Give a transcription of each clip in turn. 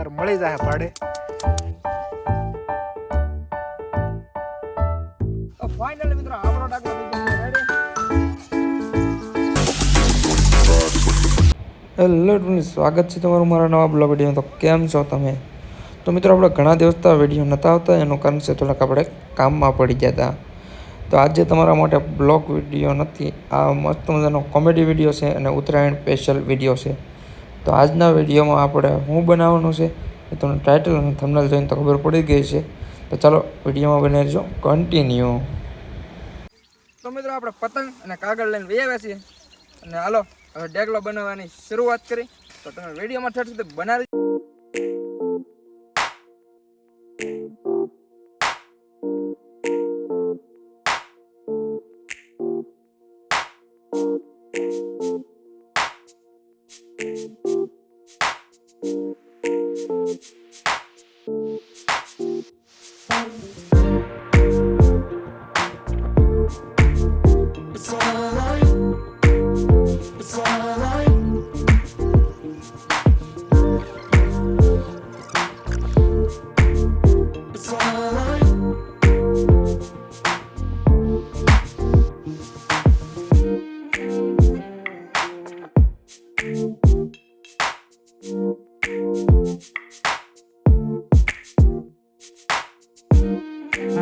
તમતાર મળી જાય ભાડે. તો ફાઇનલી મિત્રો આપણો ડાકલો થઈ ગયો રેડી. હેલો ટુની, સ્વાગત છે તમારું મારા નવા બ્લોગ વિડીયો. તો કેમ છો તમે? તો મિત્રો આપણે ઘણા દિવસથી વિડીયો નહોતા આવતા, એનું કારણ છે થોડાક આપણે કામમાં પડી ગયા હતા. તો આજે તમારા માટે બ્લોગ વિડીયો નથી, આ મસ્ત મજાનો કોમેડી વિડીયો છે અને ઉત્તરાયણ સ્પેશિયલ વિડીયો છે. તો આજના વિડીયોમાં આપણે શું બનાવવાનું છે એ તમને ટાઇટલ અને થંબનેલ જોઈને તો ખબર પડી ગઈ છે. તો ચાલો વિડીયોમાં બની રહેજો કન્ટિન્યુ. તો મિત્રો આપણે પતંગ અને કાગળ લઈને વહી આવ્યા છીએ અને હાલો હવે ડેગલો બનાવવાની શરૂઆત કરી. તો તમે વિડીયોમાં થશે તો બનાવી.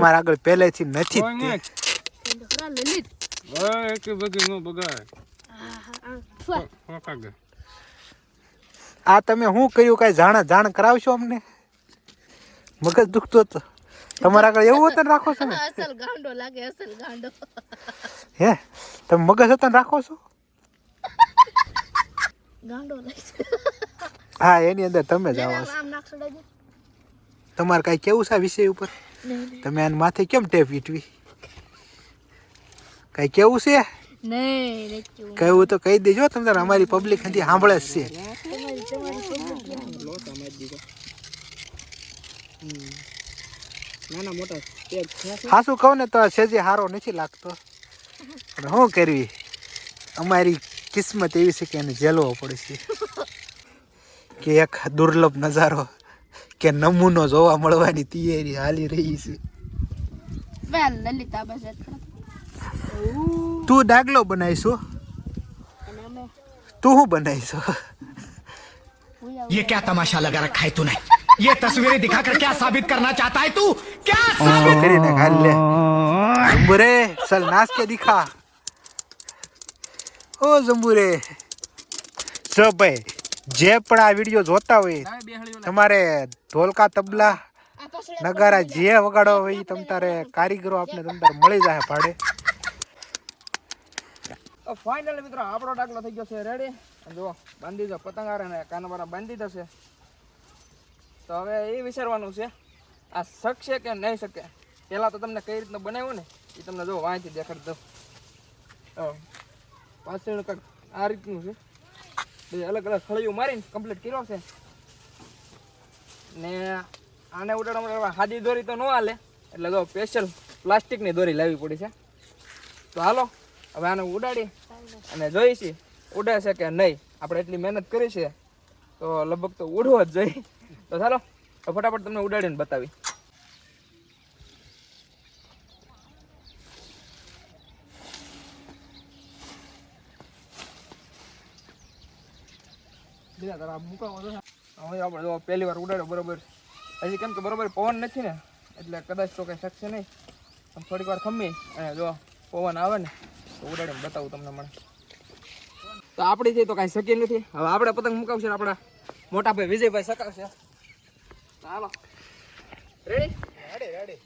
મારા આગળ પહેલેથી નથી આ તમે શું કર્યું? કઈ જાણ કરાવશો અમને? મગજ દુખતો હતો તમારા આગળ એવું હતું રાખો છો ને? અસલ ગાંડો લાગે, અસલ ગાંડો. હે તમે મગજ હતા રાખો છો? ગાંડો લાગે. હા એની અંદર તમે જ આવો છો. આમ નાખશો દાદી. તમારે કઈ કેવું છે આ વિષય ઉપર? તમે આને માથે કેમ ટેપ વીટવી? કઈ કેવું છે? નહીં કહેવું તો કહી દેજો. તમે અમારી પબ્લિક હજી સાંભળે જ છે. નાના મોટા હાસું કહું ને તો સેજે હારો નથી લાગતો, પણ શું કરવી, અમારી કિસ્મત એવી છે કે એને ઝેલવો પડશે. કે એક દુર્લભ નજારો કે નમૂનો જોવા મળવાની તૈયારી હાલી રહી છે. લલિતા બસ તું ડાગલો બનાવીશું? તું શું બનાવીશું? ये क्या तमाशा लगा रखा है तूने? ये तस्वीरें दिखाकर क्या साबित करना चाहता है तू? क्या साबित કરીને ખાલ લે જંબુરે, ચલ નાચ કે દિખા. ઓ જંબુરે, જો ભાઈ જે પણ આ વિડીયો જોતા હોય, તમારે ઢોલકા તબલા નગારા જે વગાડો હોય તમ તારે કારીગરો આપણે તમ તારે મળી જાય ભાડે. ફાઇનલી મિત્રો આપણો ડાકલો થઈ ગયો છે રેડી. જો બાંધી દો પતંગાર અને કાનવારા બાંધી દશે. તો હવે એ વિચારવાનું છે આ શકશે કે નહીં શકે. પહેલાં તો તમને કઈ રીતનું બનાવ્યું ને એ તમને જો વાંચી દેખાડી દઉં. પાછળ કંઈક આ રીતનું છે, બે અલગ અલગ ફળીઓ મારીને કમ્પ્લીટ કર્યો છે. ને આને ઉડાડવા માટે હાદી દોરી તો ન હાલે, એટલે જો સ્પેશિયલ પ્લાસ્ટિકની દોરી લાવવી પડી છે. તો હાલો હવે આને ઉડાડી અને જોઈશી ઉડે છે કે નહીં. આપણે એટલી મહેનત કરી છે તો લગભગ તો ઉડવો જ જોઈએ. તો ચાલો ફટાફટ તમને ઉડાડીને બતાવી. હવે આપણે જો પહેલી વાર ઉડાડ્યો બરોબર, હજી કેમ કે બરોબર પવન નથી ને એટલે કદાચ તો કંઈ શકશે નહીં, પણ થોડીક વાર ખમી અને જો પવન આવે ને તો ઉડાડીને બતાવું તમને મને. તો આપણી થી તો કાંઈ શક્ય નથી. હવે આપણે પતંગ મુકાવશે, આપણા મોટા ભાઈ વિજયભાઈ સકાવશે. હાલો રેડી રેડી રેડી.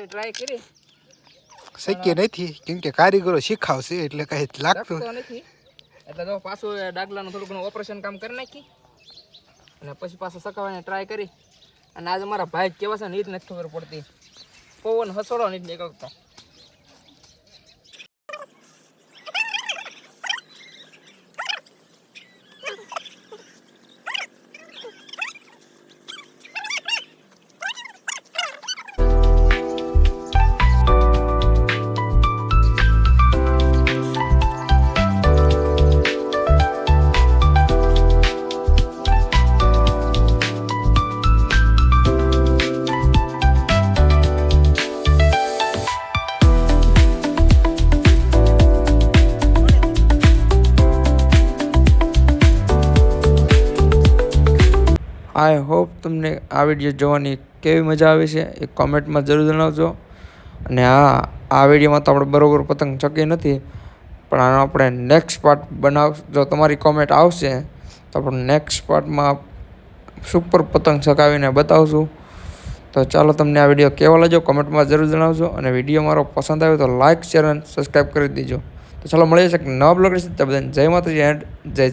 ટ્રાય કરી શક્ય નથી કેમ કે કારીગરો શીખાવશે એટલે કઈ લાગતું નથી. એટલે તો પાછું ડાગલાનું થોડું ઘણું ઓપરેશન કામ કરી નાખી અને પછી પાછું સકાવવાની ટ્રાય કરી. અને આજે મારા ભાઈ કેવા છે ને એ જ નથી ખબર પડતી. પવન હસોડો નથી નીકળતો. આઈ હોપ તમને આ વિડીયો જોવાની કેવી મજા આવી છે એ કોમેન્ટમાં જરૂર જણાવજો. અને હા, આ વિડીયોમાં તો આપણે બરોબર પતંગ ચકી નથી, પણ આનો આપણે નેક્સ્ટ પાર્ટ જો તમારી કોમેન્ટ આવશે તો આપણે નેક્સ્ટ પાર્ટમાં સુપર પતંગ ચકાવીને બતાવશું. તો ચાલો, તમને આ વિડીયો કેવો લાગ્યો કોમેન્ટમાં જરૂર જણાવજો. અને વિડીયો મારો પસંદ આવ્યો તો લાઇક, શેર અને સબસ્ક્રાઈબ કરી દેજો. તો ચાલો, મળીએ છીએ એક નવા બ્લોગ સાથે. બધાને જય માતાજી એન્ડ જય